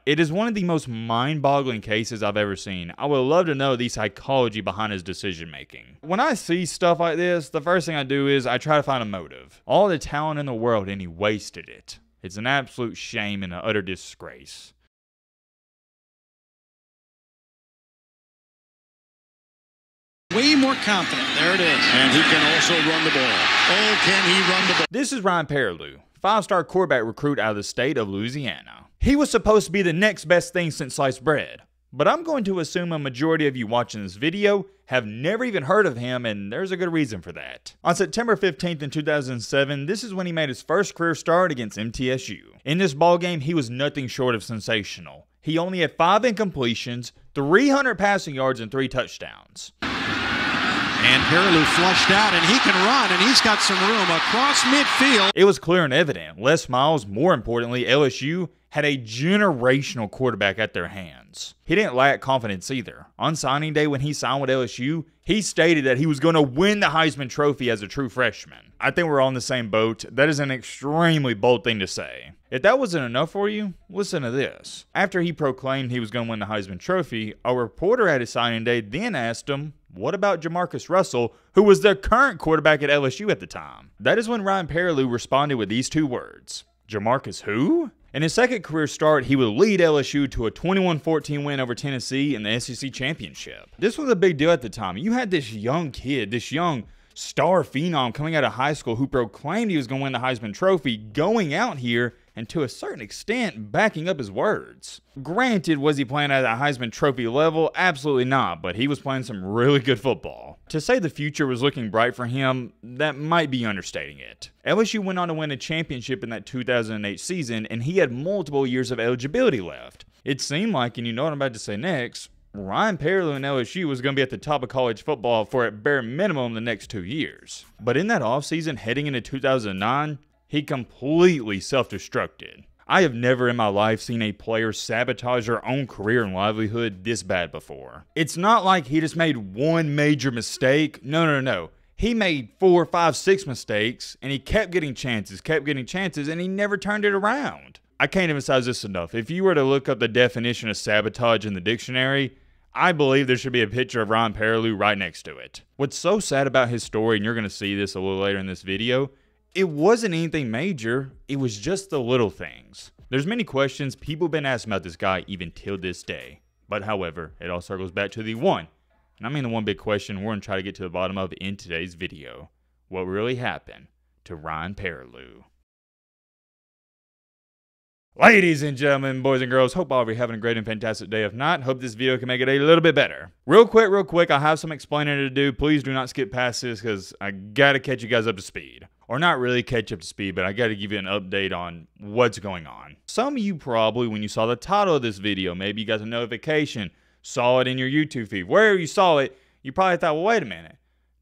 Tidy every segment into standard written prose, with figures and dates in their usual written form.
It is one of the most mind-boggling cases I've ever seen. I would love to know the psychology behind his decision-making. When I see stuff like this, the first thing I do is I try to find a motive. All the talent in the world and he wasted it. It's an absolute shame and an utter disgrace. Way more confident. There it is. And he can also run the ball. Oh, can he run the ball? This is Ryan Perrilloux, 5-star quarterback recruit out of the state of Louisiana. He was supposed to be the next best thing since sliced bread. But I'm going to assume a majority of you watching this video have never even heard of him, and there's a good reason for that. On September 15th in 2007, this is when he made his first career start against MTSU. In this ballgame, he was nothing short of sensational. He only had 5 incompletions, 300 passing yards, and 3 touchdowns. And Perrilloux flushed out, and he can run, and he's got some room across midfield. It was clear and evident. Les Miles, more importantly, LSU, had a generational quarterback at their hands. He didn't lack confidence either. On signing day when he signed with LSU, he stated that he was going to win the Heisman Trophy as a true freshman. I think we're on the same boat. That is an extremely bold thing to say. If that wasn't enough for you, listen to this. After he proclaimed he was going to win the Heisman Trophy, a reporter at his signing day then asked him, what about Jamarcus Russell, who was the current quarterback at LSU at the time? That is when Ryan Perrilloux responded with these 2 words. Jamarcus who? In his second career start, he would lead LSU to a 21-14 win over Tennessee in the SEC Championship. This was a big deal at the time. You had this young kid, this young star phenom coming out of high school who proclaimed he was going to win the Heisman Trophy, going out here and to a certain extent backing up his words. Granted, was he playing at a Heisman Trophy level? Absolutely not, but he was playing some really good football. To say the future was looking bright for him, that might be understating it. LSU went on to win a championship in that 2008 season, and he had multiple years of eligibility left. It seemed like, and you know what I'm about to say next, Ryan Perrilloux and LSU was going to be at the top of college football for at bare minimum the next 2 years. But in that offseason heading into 2009, he completely self-destructed. I have never in my life seen a player sabotage their own career and livelihood this bad before. It's not like he just made one major mistake. No. He made 4, 5, 6 mistakes, and he kept getting chances, and he never turned it around. I can't emphasize this enough. If you were to look up the definition of sabotage in the dictionary, I believe there should be a picture of Ryan Perrilloux right next to it. What's so sad about his story, and you're going to see this a little later in this video, it wasn't anything major, it was just the little things. There's many questions people have been asking about this guy even till this day. But however, it all circles back to the one, and I mean the one big question we're going to try to get to the bottom of in today's video. What really happened to Ryan Perrilloux? Ladies and gentlemen, boys and girls, hope all of you are having a great and fantastic day. If not, hope this video can make it a little bit better. Real quick, I have some explaining to do. Please do not skip past this because I got to catch you guys up to speed. Or not really catch up to speed, but I got to give you an update on what's going on. Some of you probably, when you saw the title of this video, maybe you got a notification, saw it in your YouTube feed. Wherever you saw it, you probably thought, well, wait a minute.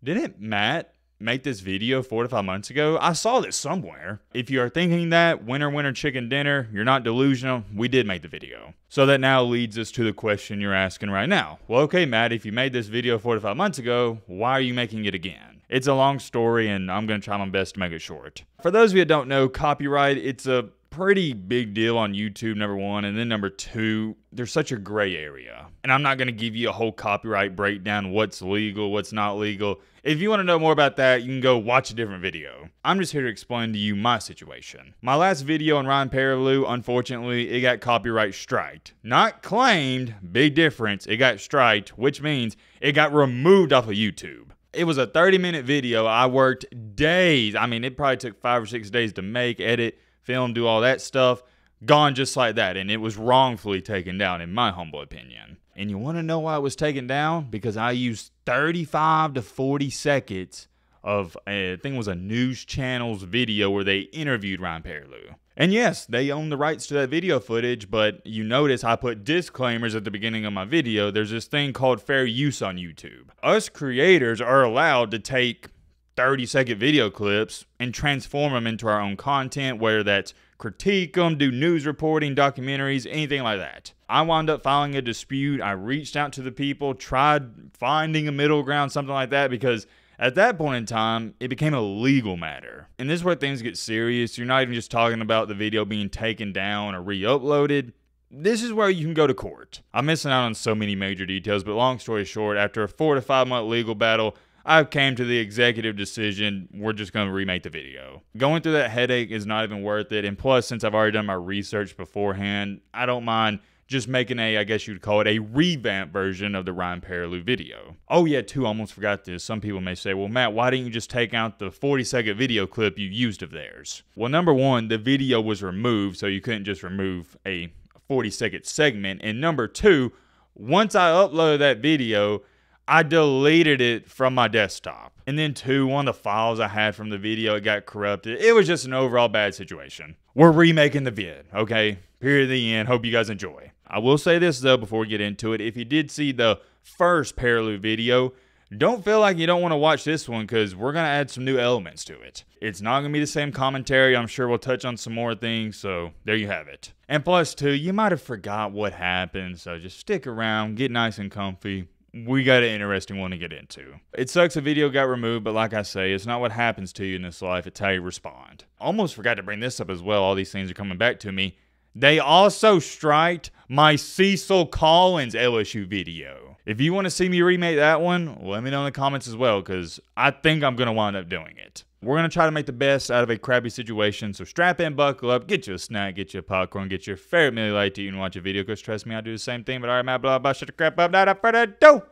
Didn't Matt make this video 4 to 5 months ago? I saw this somewhere. If you are thinking that, winner chicken dinner, you're not delusional, we did make the video. So that now leads us to the question you're asking right now. Well, okay, Matt, if you made this video 4 to 5 months ago, why are you making it again? It's a long story, and I'm going to try my best to make it short. For those of you that don't know, copyright, it's a pretty big deal on YouTube, number one, and then number two, there's such a gray area. And I'm not going to give you a whole copyright breakdown, what's legal, what's not legal. If you want to know more about that, you can go watch a different video. I'm just here to explain to you my situation. My last video on Ryan Perrilloux, unfortunately, it got copyright striked. Not claimed, big difference, it got striked, which means it got removed off of YouTube. It was a 30-minute video. I worked days. I mean, it probably took 5 or 6 days to make, edit, film, do all that stuff. Gone just like that, and it was wrongfully taken down, in my humble opinion. And you want to know why it was taken down? Because I used 35 to 40 seconds of, I think it was a news channel's video where they interviewed Ryan Perrilloux. And yes, they own the rights to that video footage, but you notice I put disclaimers at the beginning of my video. There's this thing called fair use on YouTube. Us creators are allowed to take 30-second video clips and transform them into our own content, whether that's critique them, do news reporting, documentaries, anything like that. I wound up filing a dispute. I reached out to the people, tried finding a middle ground, something like that, because at that point in time, it became a legal matter. And this is where things get serious. You're not even just talking about the video being taken down or re-uploaded. this is where you can go to court. I'm missing out on so many major details, but long story short, after a 4 to 5 month legal battle, I came to the executive decision, we're just going to remake the video. Going through that headache is not even worth it, and plus, since I've already done my research beforehand, I don't mind just making I guess you'd call it a revamped version of the Ryan Perrilloux video. Oh yeah, too, almost forgot this. Some people may say, well, Matt, why didn't you just take out the 40-second video clip you used of theirs? Well, number one, the video was removed, so you couldn't just remove a 40-second segment. And number two, once I uploaded that video, I deleted it from my desktop. And then two, one of the files I had from the video, it got corrupted. It was just an overall bad situation. We're remaking the vid, okay? Period, the end. Hope you guys enjoy. I will say this, though, before we get into it. If you did see the first Perrilloux video, don't feel like you don't want to watch this one because we're going to add some new elements to it. It's not going to be the same commentary. I'm sure we'll touch on some more things, so there you have it. And plus, too, you might have forgot what happened, so just stick around, get nice and comfy. We got an interesting one to get into. It sucks the video got removed, but like I say, it's not what happens to you in this life, it's how you respond. Almost forgot to bring this up as well. All these things are coming back to me. They also striked my Cecil Collins LSU video. If you want to see me remake that one, let me know in the comments as well, because I think I'm going to wind up doing it. We're going to try to make the best out of a crappy situation, so strap in, buckle up, get you a snack, get you a popcorn, get your favorite meal light to eat and watch a video, because trust me, I do the same thing. But alright, Matt, blah, blah, shut the crap up, not further ado.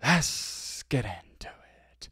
Let's get into it.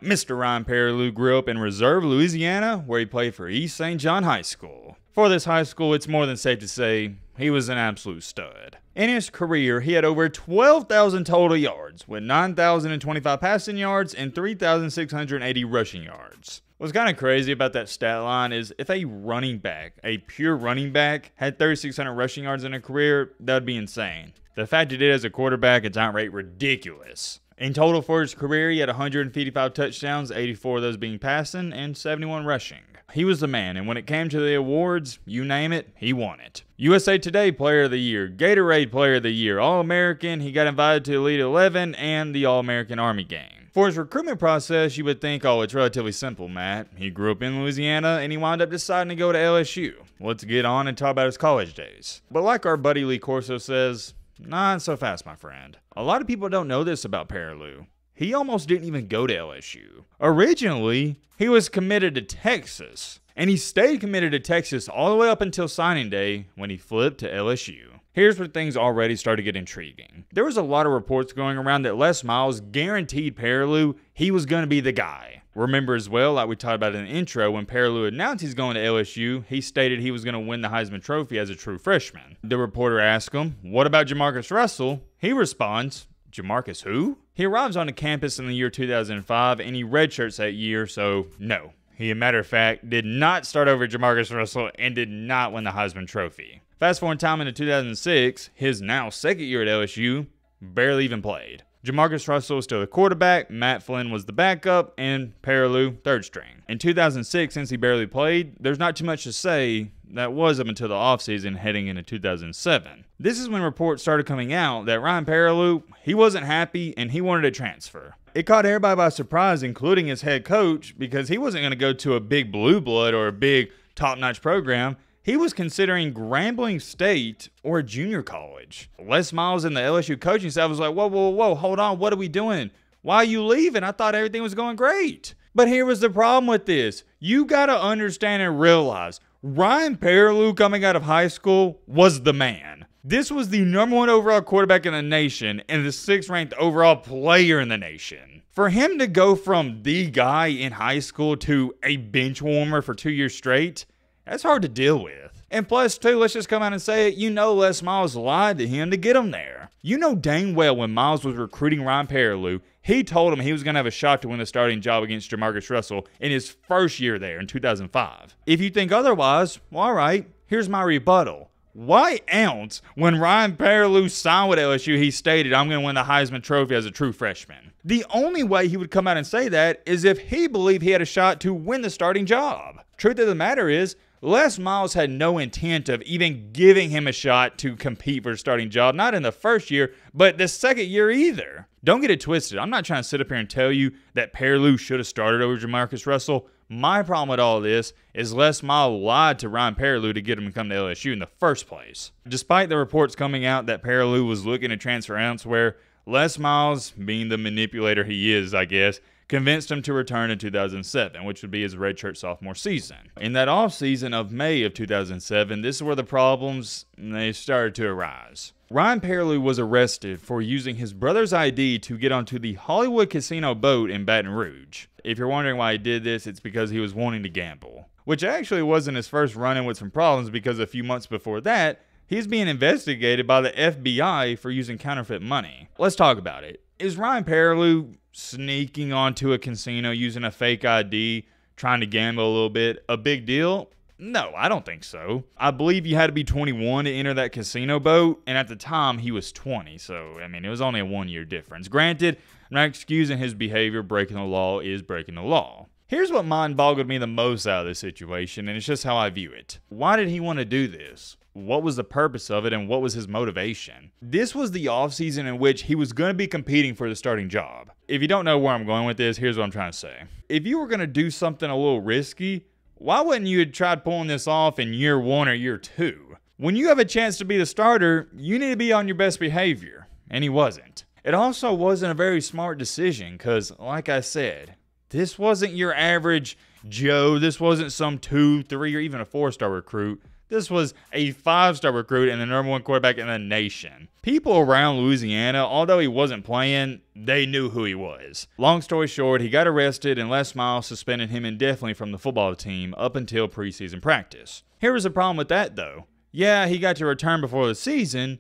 Mr. Ryan Perrilloux grew up in Reserve, Louisiana, where he played for East St. John High School. For this high school, it's more than safe to say he was an absolute stud. In his career, he had over 12,000 total yards, with 9,025 passing yards and 3,680 rushing yards. What's kind of crazy about that stat line is if a running back, a pure running back, had 3,600 rushing yards in a career, that would be insane. The fact he did as a quarterback is outright ridiculous. In total for his career, he had 155 touchdowns, 84 of those being passing, and 71 rushing. He was the man, and when it came to the awards, you name it, he won it. USA Today Player of the Year, Gatorade Player of the Year, All-American, he got invited to Elite 11, and the All-American Army game. For his recruitment process, you would think, oh, it's relatively simple, Matt. He grew up in Louisiana, and he wound up deciding to go to LSU. Let's get on and talk about his college days. But like our buddy Lee Corso says, not so fast, my friend. A lot of people don't know this about Perrilloux. He almost didn't even go to LSU. Originally, he was committed to Texas, and he stayed committed to Texas all the way up until signing day when he flipped to LSU. Here's where things already started to get intriguing. There was a lot of reports going around that Les Miles guaranteed Perrilloux he was going to be the guy. Remember as well, like we talked about in the intro, when Perrilloux announced he's going to LSU, he stated he was going to win the Heisman Trophy as a true freshman. The reporter asked him, what about Jamarcus Russell? He responds, Jamarcus who? He arrives on the campus in the year 2005, and he redshirts that year, so no. He, as a matter of fact, did not start over Jamarcus Russell and did not win the Heisman Trophy. Fast forward time into 2006, his now second year at LSU, barely even played. Jamarcus Russell was still the quarterback, Matt Flynn was the backup, and Perrilloux third string. In 2006, since he barely played, there's not too much to say. That was up until the offseason heading into 2007. This is when reports started coming out that Ryan Perrilloux, he wasn't happy and he wanted to transfer. It caught everybody by surprise, including his head coach, because he wasn't going to go to a big blue blood or a big top-notch program. He was considering Grambling State or a junior college. Les Miles and the LSU coaching staff was like, whoa, hold on, what are we doing? Why are you leaving? I thought everything was going great. But here was the problem with this. You got to understand and realize, Ryan Perrilloux coming out of high school was the man. This was the #1 overall quarterback in the nation and the 6th ranked overall player in the nation. For him to go from the guy in high school to a bench warmer for 2 years straight, that's hard to deal with. And plus, too, let's just come out and say it, you know Les Miles lied to him to get him there. You know dang well when Miles was recruiting Ryan Perrilloux, he told him he was going to have a shot to win the starting job against Jamarcus Russell in his first year there in 2005. If you think otherwise, well, all right, here's my rebuttal. Why else, when Ryan Perrilloux signed with LSU, he stated, I'm going to win the Heisman Trophy as a true freshman? The only way he would come out and say that is if he believed he had a shot to win the starting job. Truth of the matter is, Les Miles had no intent of even giving him a shot to compete for a starting job, not in the first year, but the second year either. Don't get it twisted. I'm not trying to sit up here and tell you that Perrilloux should have started over Jamarcus Russell, My problem with all this is Les Miles lied to Ryan Perrilloux to get him to come to LSU in the first place. Despite the reports coming out that Perrilloux was looking to transfer elsewhere, Les Miles, being the manipulator he is, I guess, convinced him to return in 2007, which would be his redshirt sophomore season. In that offseason of May of 2007, this is where the problems they started to arise. Ryan Perrilloux was arrested for using his brother's ID to get onto the Hollywood Casino boat in Baton Rouge. If you're wondering why he did this, it's because he was wanting to gamble. Which actually wasn't his first run-in with some problems, because a few months before that, he's being investigated by the FBI for using counterfeit money. Let's talk about it. Is Ryan Perrilloux sneaking onto a casino using a fake ID, trying to gamble a little bit, a big deal? No, I don't think so. I believe you had to be 21 to enter that casino boat, and at the time he was 20, so I mean it was only a 1-year difference. Granted, I'm not excusing his behavior. Breaking the law is breaking the law. Here's what mind-boggled me the most out of this situation, and it's just how I view it. Why did he want to do this? What was the purpose of it, and what was his motivation? This was the offseason in which he was going to be competing for the starting job. If you don't know where I'm going with this, here's what I'm trying to say. If you were going to do something a little risky, why wouldn't you have tried pulling this off in year 1 or year 2? When you have a chance to be the starter, you need to be on your best behavior, and he wasn't. It also wasn't a very smart decision because, like I said, this wasn't your average Joe. This wasn't some 2, 3, or even a 4-star recruit. This was a 5-star recruit and the #1 quarterback in the nation. People around Louisiana, although he wasn't playing, they knew who he was. Long story short, he got arrested and Les Miles suspended him indefinitely from the football team up until preseason practice. Here was the problem with that, though. Yeah, he got to return before the season,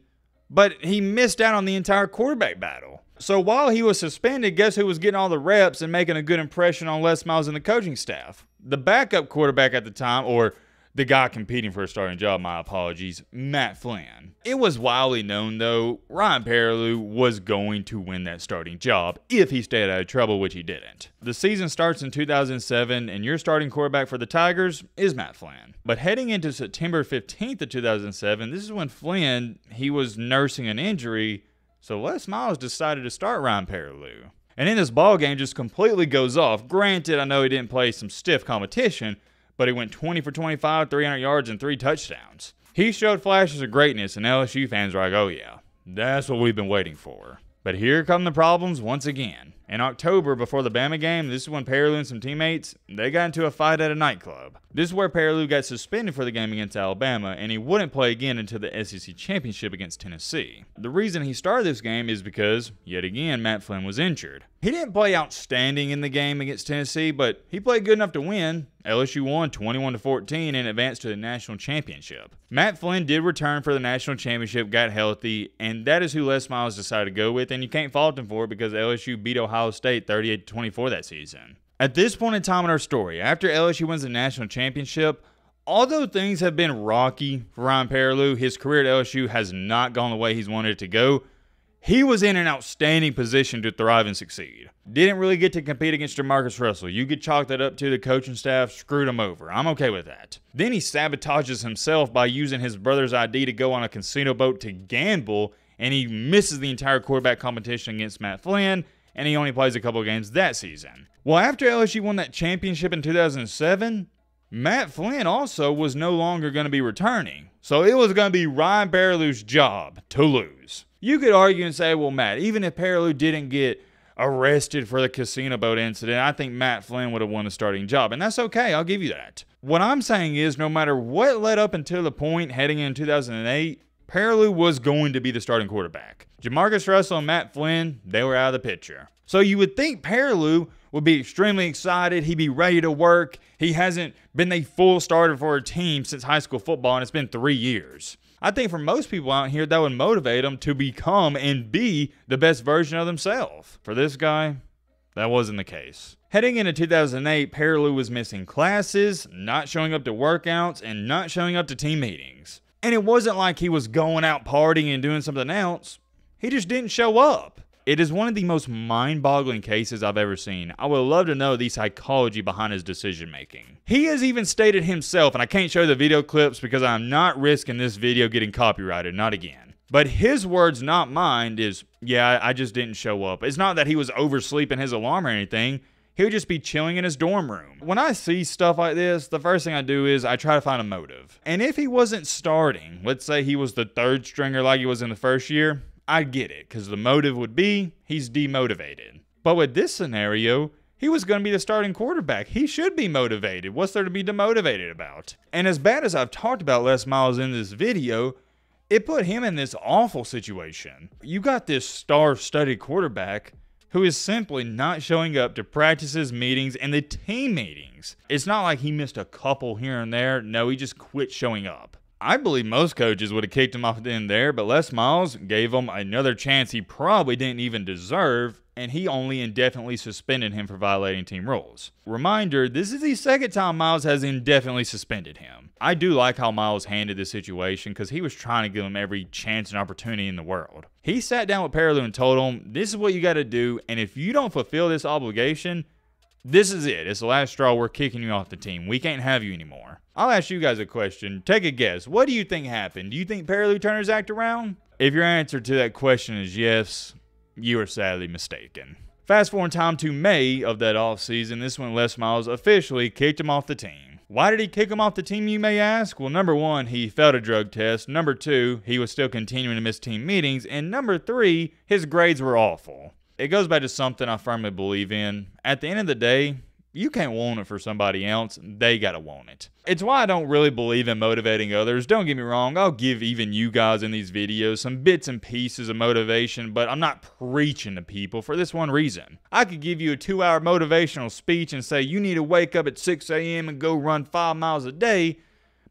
but he missed out on the entire quarterback battle. So while he was suspended, guess who was getting all the reps and making a good impression on Les Miles and the coaching staff? The backup quarterback at the time, or the guy competing for a starting job, my apologies, Matt Flynn. It was widely known, though, Ryan Perrilloux was going to win that starting job if he stayed out of trouble, which he didn't. The season starts in 2007, and your starting quarterback for the Tigers is Matt Flynn. But heading into September 15th of 2007, this is when Flynn, he was nursing an injury, so Les Miles decided to start Ryan Perrilloux. And in this ball game, just completely goes off. Granted, I know he didn't play some stiff competition, but he went 20 for 25, 300 yards, and 3 touchdowns. He showed flashes of greatness, and LSU fans were like, oh yeah, that's what we've been waiting for. But here come the problems once again. In October, before the Bama game, this is when Perrilloux and some teammates, they got into a fight at a nightclub. This is where Perrilloux got suspended for the game against Alabama, and he wouldn't play again until the SEC Championship against Tennessee. The reason he started this game is because, yet again, Matt Flynn was injured. He didn't play outstanding in the game against Tennessee, but he played good enough to win. LSU won 21-14 and advanced to the national championship. Matt Flynn did return for the national championship, got healthy, and that is who Les Miles decided to go with, and you can't fault him for it because LSU beat Ohio State 38-24 that season. At this point in time in our story, after LSU wins the national championship, although things have been rocky for Ryan Perrilloux, his career at LSU has not gone the way he's wanted it to go. He was in an outstanding position to thrive and succeed. Didn't really get to compete against Jamarcus Russell. You could chalk that up to the coaching staff screwed him over. I'm okay with that. Then he sabotages himself by using his brother's ID to go on a casino boat to gamble, and he misses the entire quarterback competition against Matt Flynn, and he only plays a couple of games that season. Well, after LSU won that championship in 2007, Matt Flynn also was no longer going to be returning. So it was going to be Ryan Perrilloux's job to lose. You could argue and say, well, Matt, even if Perrilloux didn't get arrested for the casino boat incident, I think Matt Flynn would have won the starting job. And that's okay. I'll give you that. What I'm saying is no matter what led up until the point heading in 2008, Perrilloux was going to be the starting quarterback. Jamarcus Russell and Matt Flynn, they were out of the picture. So you would think Perrilloux would be extremely excited. He'd be ready to work. He hasn't been a full starter for a team since high school football, and it's been 3 years. I think for most people out here, that would motivate them to become and be the best version of themselves. For this guy, that wasn't the case. Heading into 2008, Perrilloux was missing classes, not showing up to workouts, and not showing up to team meetings. And it wasn't like he was going out partying and doing something else. He just didn't show up. It is one of the most mind-boggling cases I've ever seen. I would love to know the psychology behind his decision-making. He has even stated himself, and I can't show the video clips because I'm not risking this video getting copyrighted, not again. But his words, not mine, is, yeah, I just didn't show up. It's not that he was oversleeping his alarm or anything. he would just be chilling in his dorm room. When I see stuff like this, the first thing I do is I try to find a motive. And if he wasn't starting, let's say he was the third stringer like he was in the first year, I'd get it, because the motive would be he's demotivated. But with this scenario, he was going to be the starting quarterback. He should be motivated. What's there to be demotivated about? And as bad as I've talked about Les Miles in this video, it put him in this awful situation. You got this star-studded quarterback who is simply not showing up to practices, meetings, and the team meetings. It's not like he missed a couple here and there. No, he just quit showing up. I believe most coaches would have kicked him off at the end there, but Les Miles gave him another chance he probably didn't even deserve, and he only indefinitely suspended him for violating team rules. Reminder, this is the second time Miles has indefinitely suspended him. I do like how Miles handled this situation because he was trying to give him every chance and opportunity in the world. He sat down with Perrilloux and told him, this is what you got to do, and if you don't fulfill this obligation, this is it. It's the last straw. We're kicking you off the team. We can't have you anymore. I'll ask you guys a question. Take a guess. What do you think happened? Do you think Perrilloux turned his act around? If your answer to that question is yes, you are sadly mistaken. Fast forward time to May of that offseason. This is when Les Miles officially kicked him off the team. Why did he kick him off the team, you may ask? Well, number one, he failed a drug test. Number two, he was still continuing to miss team meetings. And number three, his grades were awful. It goes back to something I firmly believe in. At the end of the day, you can't want it for somebody else. They gotta want it. It's why I don't really believe in motivating others. Don't get me wrong. I'll give even you guys in these videos some bits and pieces of motivation, but I'm not preaching to people for this one reason. I could give you a 2-hour motivational speech and say you need to wake up at 6 a.m. and go run 5 miles a day,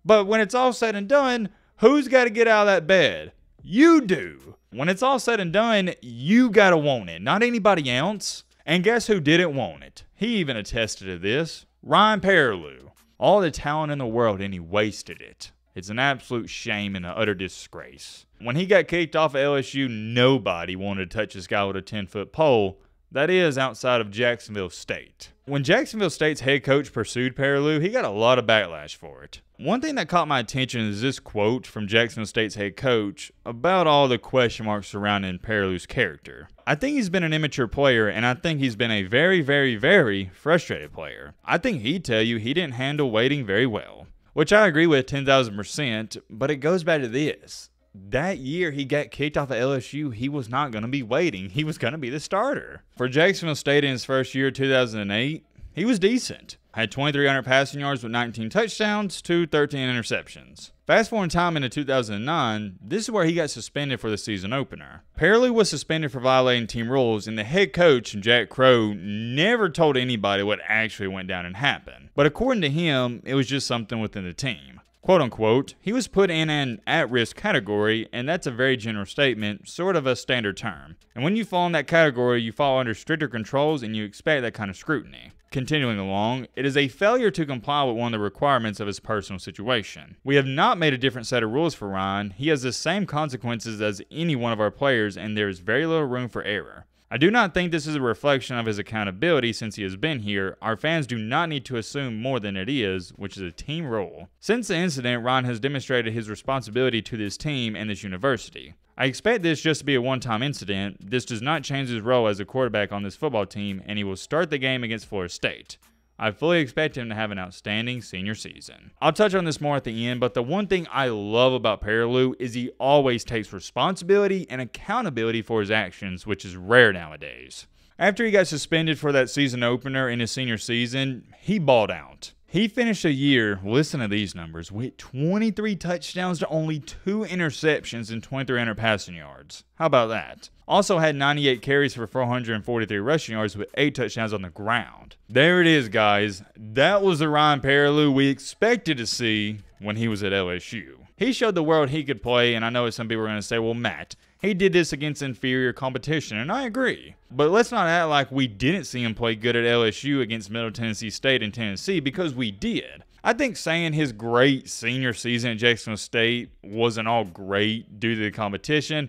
but when it's all said and done, who's got to get out of that bed? You do. When it's all said and done, you gotta want it, not anybody else. And guess who didn't want it? He even attested to this. Ryan Perrilloux. All the talent in the world, and he wasted it. It's an absolute shame and an utter disgrace. When he got kicked off of LSU, nobody wanted to touch this guy with a 10-foot pole. That is, outside of Jacksonville State. When Jacksonville State's head coach pursued Perrilloux, he got a lot of backlash for it. One thing that caught my attention is this quote from Jacksonville State's head coach about all the question marks surrounding Perrilloux's character. I think he's been an immature player, and I think he's been a very, very, very frustrated player. I think he'd tell you he didn't handle waiting very well, which I agree with 10,000%, but it goes back to this. That year he got kicked off of LSU, he was not going to be waiting. He was going to be the starter. For Jacksonville State in his first year, 2008, he was decent. Had 2,300 passing yards with 19 touchdowns to 13 interceptions. Fast forward in time into 2009, this is where he got suspended for the season opener. Perrilloux was suspended for violating team rules, and the head coach, Jack Crow, never told anybody what actually went down and happened. But according to him, it was just something within the team. Quote unquote, he was put in an at-risk category, and that's a very general statement, sort of a standard term. And when you fall in that category, you fall under stricter controls and you expect that kind of scrutiny. Continuing along, it is a failure to comply with one of the requirements of his personal situation. We have not made a different set of rules for Ryan. He has the same consequences as any one of our players, and there is very little room for error. I do not think this is a reflection of his accountability since he has been here. Our fans do not need to assume more than it is, which is a team role. Since the incident, Ryan has demonstrated his responsibility to this team and this university. I expect this just to be a one-time incident. This does not change his role as a quarterback on this football team, and he will start the game against Florida State. I fully expect him to have an outstanding senior season. I'll touch on this more at the end, but the one thing I love about Perrilloux is he always takes responsibility and accountability for his actions, which is rare nowadays. After he got suspended for that season opener in his senior season, he balled out. He finished a year, listen to these numbers, with 23 touchdowns to only 2 interceptions and 2,300 passing yards. How about that? Also had 98 carries for 443 rushing yards with 8 touchdowns on the ground. There it is, guys. That was the Ryan Perrilloux we expected to see when he was at LSU. He showed the world he could play, and I know some people are going to say, well, Matt, he did this against inferior competition, and I agree. But let's not act like we didn't see him play good at LSU against Middle Tennessee State and Tennessee, because we did. I think saying his great senior season at Jacksonville State wasn't all great due to the competition,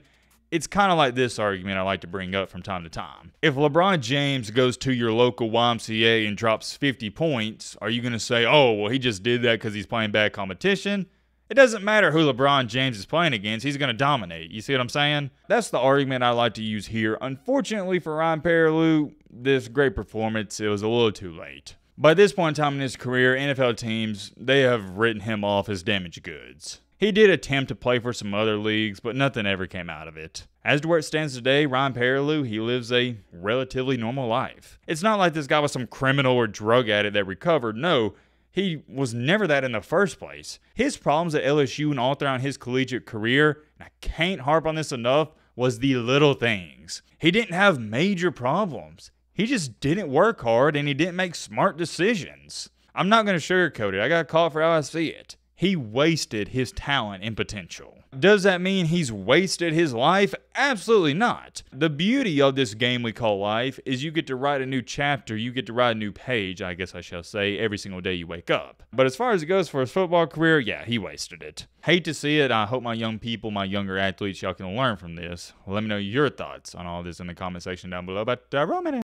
it's kind of like this argument I like to bring up from time to time. If LeBron James goes to your local YMCA and drops 50 points, are you going to say, oh, well, he just did that because he's playing bad competition? It doesn't matter who LeBron James is playing against, he's going to dominate. You see what I'm saying? That's the argument I like to use here. Unfortunately for Ryan Perrilloux, this great performance, it was a little too late. By this point in time in his career, NFL teams, they have written him off as damaged goods. He did attempt to play for some other leagues, but nothing ever came out of it. As to where it stands today, Ryan Perrilloux, he lives a relatively normal life. It's not like this guy was some criminal or drug addict that recovered. No, he was never that in the first place. His problems at LSU and all throughout his collegiate career, and I can't harp on this enough, was the little things. He didn't have major problems. He just didn't work hard and he didn't make smart decisions. I'm not going to sugarcoat it. I got to call it for how I see it. He wasted his talent and potential. Does that mean he's wasted his life? Absolutely not. The beauty of this game we call life is you get to write a new chapter, you get to write a new page, I guess I shall say, every single day you wake up. But as far as it goes for his football career, yeah, he wasted it. Hate to see it. I hope my young people, my younger athletes, y'all can learn from this. Let me know your thoughts on all this in the comment section down below. But Roman